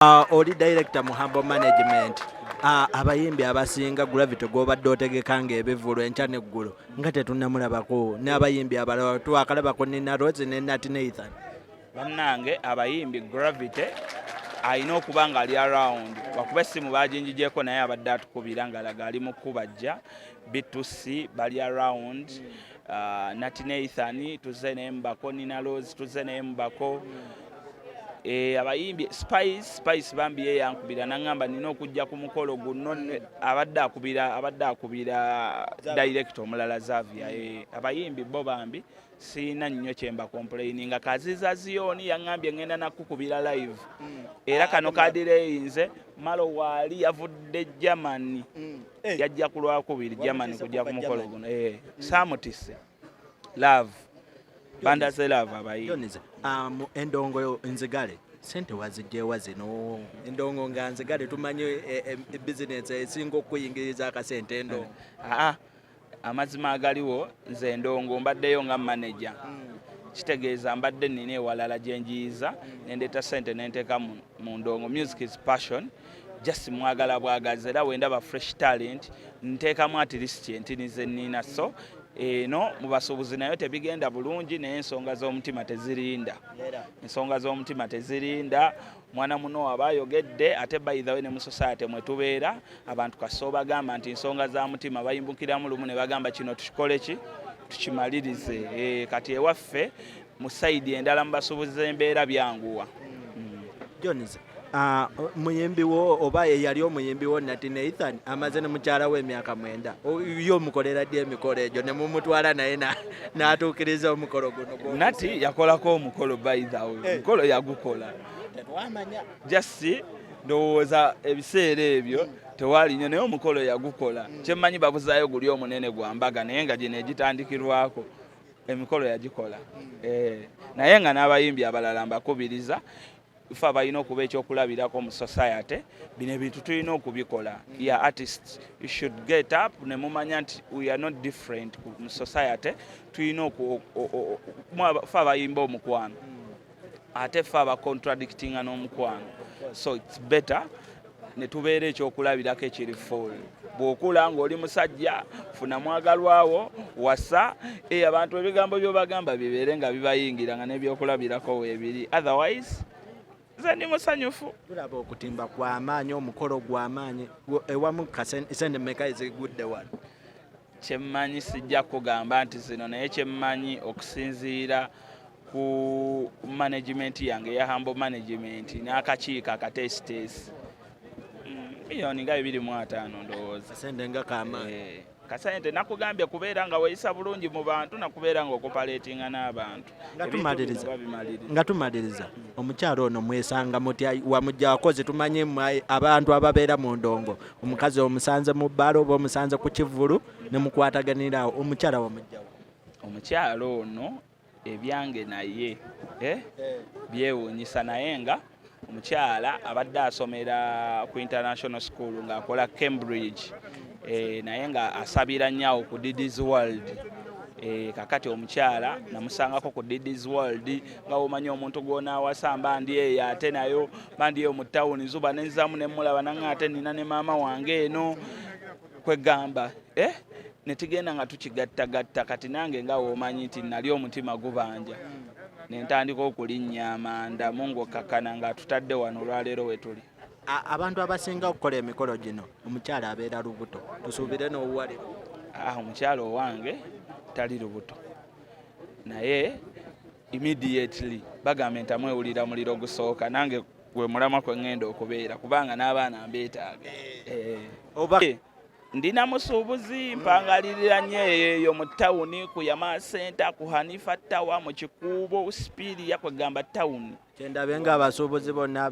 Oli director mu Humble Management. Abayimbi abasinga Gravity gobadde otegeka ng'ebivulu enkya n'eggulu nga tetunnamulabako n'abayimbi abalala twakalabako Nina Rose ne Nat Nathan. Bannange abayimbi Gravity alina okuba nga ali around wakuba essimu baginjigyeko naye abadde atukubira ng'alaga ali mu kkubajja B2C bali around Nat Nathan tuzze naye mubako Nina Rose tuzze naye mubako abayimbi Spice bambi ye yankubira nangamba nina okujja ku mukolo guno abadde akubira director omulala Xavier abayimbi bo bambi sina nnyo kyemba complaininga Kaziza Zioni yangambye ngenda nakukubira live era kano kadireyinze malo wali yavudde Germany yajja kulwakubiri Germany kujja ku mukolo guno samutise love banda ze love abayimbi endongo nzigale sente wazijjewa zino endongo nga nzigale tumanye business esinga okuyingiriza akasente endongo amazima agaliwo nze endongo mbaddeyo nga manager kitegeeza mbadde nina ewalala gye njiyiza nendeeta sente nenteeka mu ndongo. Music is passion, just mwagala bwagazi era wendaba fresh talent nteekamu at least entini ze nnina so no mubasuubuzi nayo tebigenda bulungi naye ensonga z'omutima tezirinda mwana muno abayogedde ate by the way ne mu society mwe tubeera abantu kaso bagamba nti ensonga za mutima bayimbukiramu lumu ne bagamba kino tukimalirize kati ewaffe mu side endala mubasuubuzi embeera byanguwa. Jones muyimbi wo oba yali omuyimbi wo Nat Nathan amaze ne mukyala we emyaka 9 yo mukolera ddi emikolo egyo ne mumutwala naye n'atuukiriza omukolo guno. Nat yakolako omukolo by the way omukolo yagukola just ndowooza ebiseera ebyo tewali nnyo naye omukolo yagukola kyemmanyi babuzaayo guli omunene gwa mbaga naye nga gino egitandikirwako emikolo yagikola naye nga n'abayimbi abalala mbakubiriza ife abalina okuba ekyokulabirako mu society bino ebintu tulina okubikola ya artists you should get up ne mumanya nti we are not different mu society tulina fe abayimba omukwano ate fe abacontradictinga n'omukwano so it's better ne tubeera ekyokulabirako ekiri full bw'okula ng'oli musajja funa mwagalwawo wasa abantu ebigambo by'obagamba bibeere nga bibayingira nga n'ebyokulabirako weebiri otherwise nze ndi musanyufu. Tulaba okutimba kw'amaanyi omukolo gw'amaanyi ewamu sente mmeka ezigudde wano. Kyemmanyi sijja kugamba nti zino naye kyemmanyi okusinziira ku management yange ya Humble Management n'akakiiko akatesitesi miliyoni nga 25 ndowooza. Kasente nga k'amaanyi. Kasente nakugambye kubeera nga weeyisa bulungi mu bantu nakubeera nga okupaleetinga n'abantu. Nga tumaliriza omukyalo ono mwesanga mutya wamujja wakoze tumanye abantu ababeera mu ndongo omukazi omusanze mu bbalo oba omusanze ku kivulu ne mukwataganirawo omukyala wamujjawo. Omukyalo ono ebyange naye byewuunyisa naye nga omukyala abadde asomera ku international school ng'akola Cambridge naye nga asabira nnyawo ku Diddy's World kakati omukyala namusangako ku Diddy's World nga omanyi omuntu gw'onaawasa mba ndi eyo ate nayo mba ndi eyo mu tawuni zuba nenzaamu ne mulaba nange ate nina ne maama wange eno kwegamba ne tugenda nga tukigattagatta kati nange nga womanyi nti nali omutima gubanja ne ntandika okulinnya amanda mungu okkakana nga tutadde wano olwaleero we tuli. Abantu abasinga okukola emikolo gino omukyala abeera lubuto tusuubire n'obuwale. Omukyala owange tali lubuto naye immediately bagambe nti amwewulira muliro gusooka nange gwe mulama kwe ŋŋenda okubeera kubanga n'abaana mbeetaaga. Ndina musuubuzi mpangalirira nnyo eyo mu tawuni ku Yama Center ku Hanifa Tower mu Kikuubo Spiria kwegamba tawuni. Kyendabe nga abasuubuzi bonna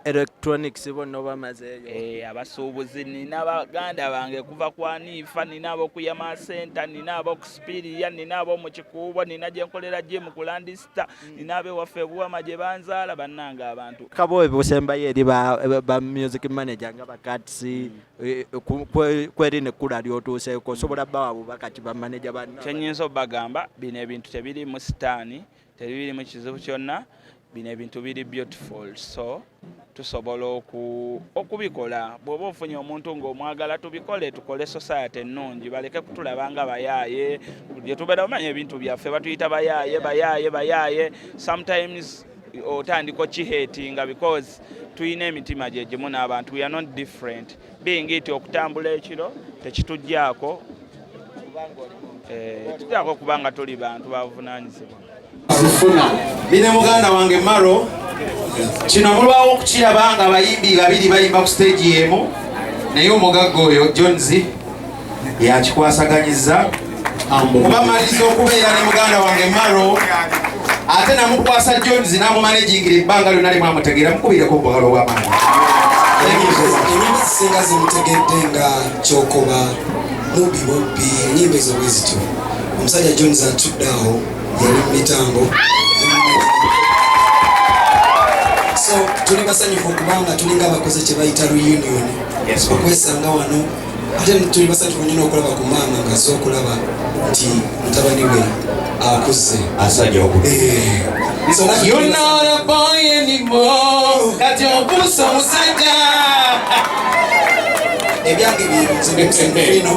electronics bonna bamazeeyo. Abasuubuzi nina baganda bange kuva ku Hanifa nina abo ku Yama Center nina abo ku Spiria nina abo mu Kikuubo nina gye nkolera gye mu Landista nina abe waffe Buwama gye banzaala bannanga abantu. Kabo ebisembayo eri ba music manager nga bakatsi kweri ne kula lyotuuseeko osobola bawa bubaka kiba manager banna. Kyenyinza obagamba bino ebintu tebiri mu sitaani tebiri mu kizibu kyonna bino ebintu biri beautiful, so tusobola okubikola. Bw'oba ofunye omuntu ng'omwagala tubikole, tukole society ennungi, baleke kutulaba nga bayaaye. Bye tubeera omanya ebintu byaffe batuyita bayaaye. Sometimes otandika kihatinga because tuyina emitima gye gimu n'abantu. We are not different. Being it okutambula ekiro tekitujjaako tujjaako kubanga tuli bantu bavunaanyizibwa. Bine muganda wange Maro kino mulwawo okukiraba nga abayimbi babiri bayimba ku stage emu naye omugagga oyo Jones yakikwasaganyiza kubamaliza okubeera ne muganda wange Maro ate namukwasa Jones n'amumanagingira ebbanga lyonna limwamutegeera mukubireko obwagalo obw'amaanyi. Singa zimutegedde nga Kyokoba Mubbi enyimba ezo bwe zityo. Omusajja Jones atudde awo yali mu mitambo. So tuli basanyufu okubanga tulinga abakozi kye bayita reunion okwesanga wano ate tuli basanyufu nnyo okulaba ku maama nga so okulaba nti mutabani we akuze asajja You're not a boy anymore kati obuusa omusajja ebyange bino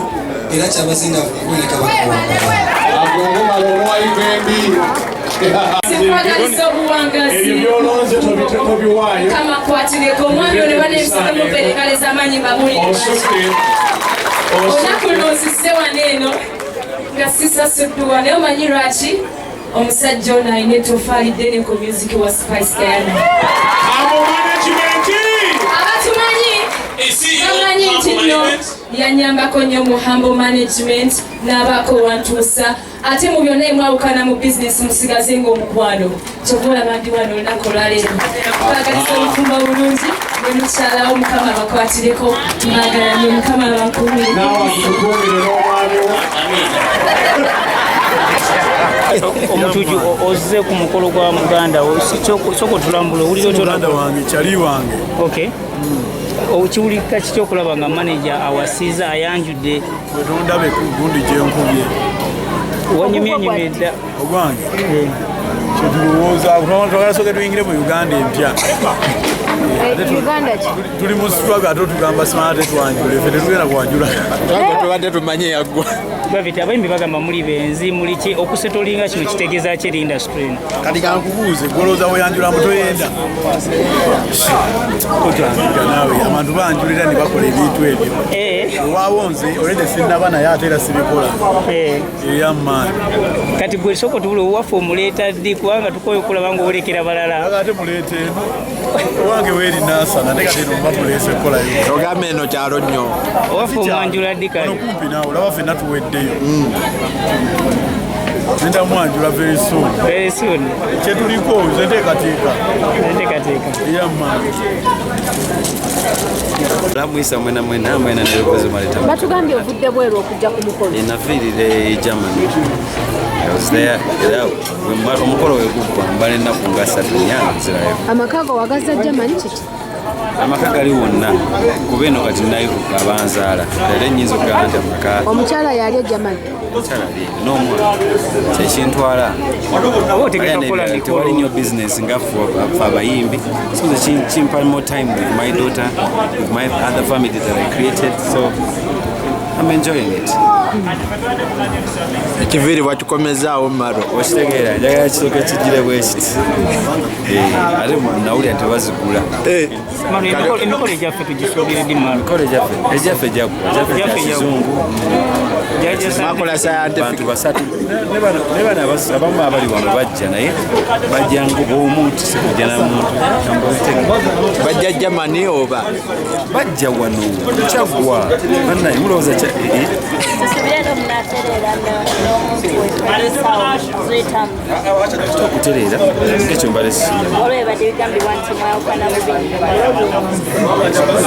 era kyabazindavu kuboneka bakuwangala agongomala olwayibembi Sikwagaliza obuwangazi kama kwatireko omwami ono banebisaga muperekaleza amanyi babuli olunaku luno nsise wano eno nga sisasuddwa naye omanyi lwaki omusajja ono alina ettoffaali ddene ku music wa Spice Diana abatumanyi bamanyi nti nno yanyambako nnyo mu Humble Management n'abaako wantuusa ate mu byonna emwawukana mu bizinesi musigaze ng'omukwano kyova olaba ndi wano olunaku olwaleero baagaliza obufumba bulungi ne mukyalawo Mukama abakwatireko mbagala nnyo Mukama abakuumire omutuju ozze ku mukolo gwa muganda wo soko tulambula owulira muganda wange kyali wange okay okiwulika kiki okulaba nga manager awasiiza ayanjudde wetondabe ku gundi gyenkubye wanyumyanyumye dda ogwange kyetulowooza twagala soke tuyingire mu Uganda empya tuli mu struggle ate otugamba simala tetwanjula ffe tetugenda kwanjula tubadde tumanye yaggwa baviti abayimbi bagamba muli benzi muli ki okusetolinga kino kitegeeza ki eri industry kati kankubuuze golooza weyanjula mutoyenda otwanjula naawe abantu banjulira ne bakola ebintu ebyo owaawo nze olede sinnaba naye ate era sibikola eyammaani kati gwe soko tubula owaffe omuleeta ddi kubanga tukoye okulaba nga olekera balala ate muleeta eno owange weeri naasana ate kati eno mbamuleese ekolayo ogamba eno kyalo nnyo owaffe omwanjula ddi kale kumpi naawe olaba ffenna tuweddeyo nenda mwanjula very soon kyetuliko zeteekateeka eyammaani Lamwisa mwena nerokoze maleta. Batugambye ovudde bweru okujja ku mukolo. Nafiirire Germany. I was there. Omukolo wegugwa mbale ennaku nga 3 nzirayo. Amaka go wagaza Germany kiti? Amaka gali wonna kuba eno kati nayo abanzaala era ennyinza okugamba nti amaka omukyala yali Germany. Omukyala ali n'omwana kyekintwala tewali nnyo business nga ffe abayimbi so kimpa more time with my daughter with my other family that I created so I'm enjoying it. Ekiviri bwakikomezaawo Maro okitegeera njagala kisooka kijire bwe kiti ate nawulira nti bazigula emikolo egyaffe tugisuubire ddi Maro ejaffe jaggwa kizungu makola abantu basatu ne bano abamu abali wano bajja naye bajja ng'omuntu sikujja na muntu bajja Germany oba bajja wano kyaggwa bannaye mulowooza okutereera ngekyo mbale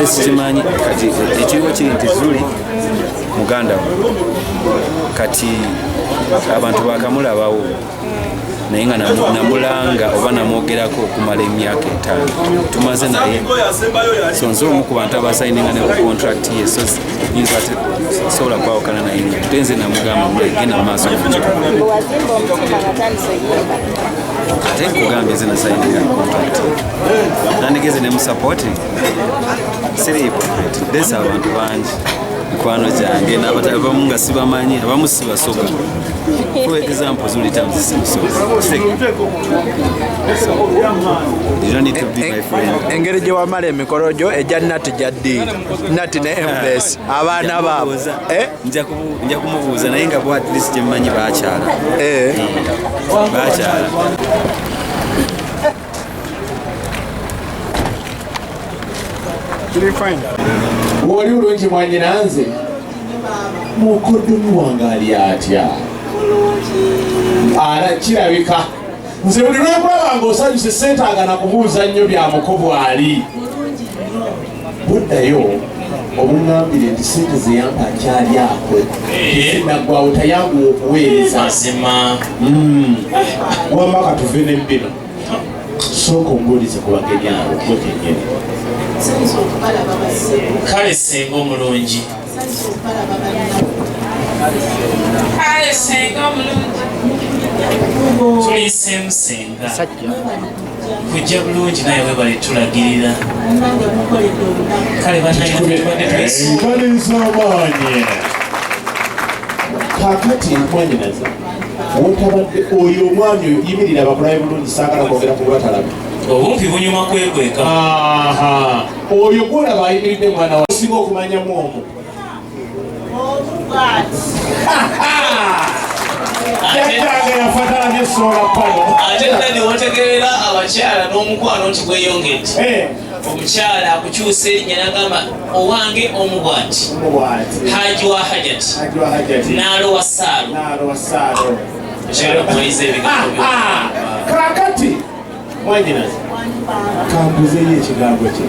sikimanyi kati ekiriwo kiri nti zuli muganda we kati abantu bakamulabawo naye nga namulanga oba namwogerako okumala emyaka 5 tumaze naye so nze omu ku bantu abasayininga ne contract ye so nyinza sobola kwawukana naye tenze namugamba genda mu maaso ate nkugambye nze nasayininga contract nandigeze ne musapoti siri hypocrite desa abantu bangi mikwano gyange abamu nga sibamanyi abamu sibasoga for example zuli times you don't need to be my friend. Engeri gye wamala emikolo gyo ejja nati gyaddiiri nati ne empress abaana baabo nja kumubuuza naye nga bo at least gyemmanyi baakyala baakyala. Wali ulungi mwanyina nze mukoddomi wange ali atya kirabika nze buli lwekulaba ng'osanyuse sentaagana kubuuza nnyo bya mukobo ali buddayo obuŋŋambire nti sente ze yampa akyali akwe naggwawo tayanguwa okuweereza wamba katuve nembino sooka ombuulize ku bagenyi abo gwekenyini kale senga omulungi kale senga omulungi tuliseemu senga kujja bulungi naye webale tulagirira kale banayenkalezaamaanyi kakati mwanyinaza wotabadde oyo omwami oyo yimirira abakulabe bulungi saagala kwogera ku batalabe obumpi bunyuma kwekweka oyo gwolaba ayimiridde mwana wa osinga okumanyamu omu yatange yafatala byesola pano ate nda newategeera abakyala n'omukwano nti gweyongedde omukyala akukyusa erinnya nagamba owange omubwati haji wa hajati n'alowa saalo ekyalo okumaliza ebigambo byo kakati mwanyinaze kambuzeyo ekigambo kye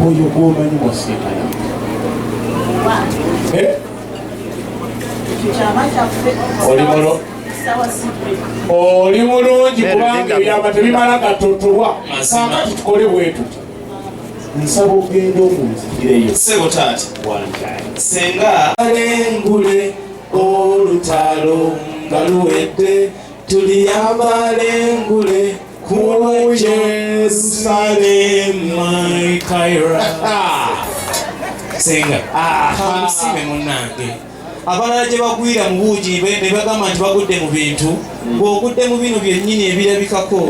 oyo gwomanyi mwasinkana oli mulungi kubanga ebyama tebimala gatotolwa kakati tukole bwetuti nsaba ogenda omunzikireyo sebo taata senga alengule olutalo nga luwedde tuliyamba alengule ku Jerusalem Kaira senga kamusime munnange abalala gye bagwira mu buugi ne bagamba nti bagudde mu bintu ng'ogudde mu bino byennyini ebirabikako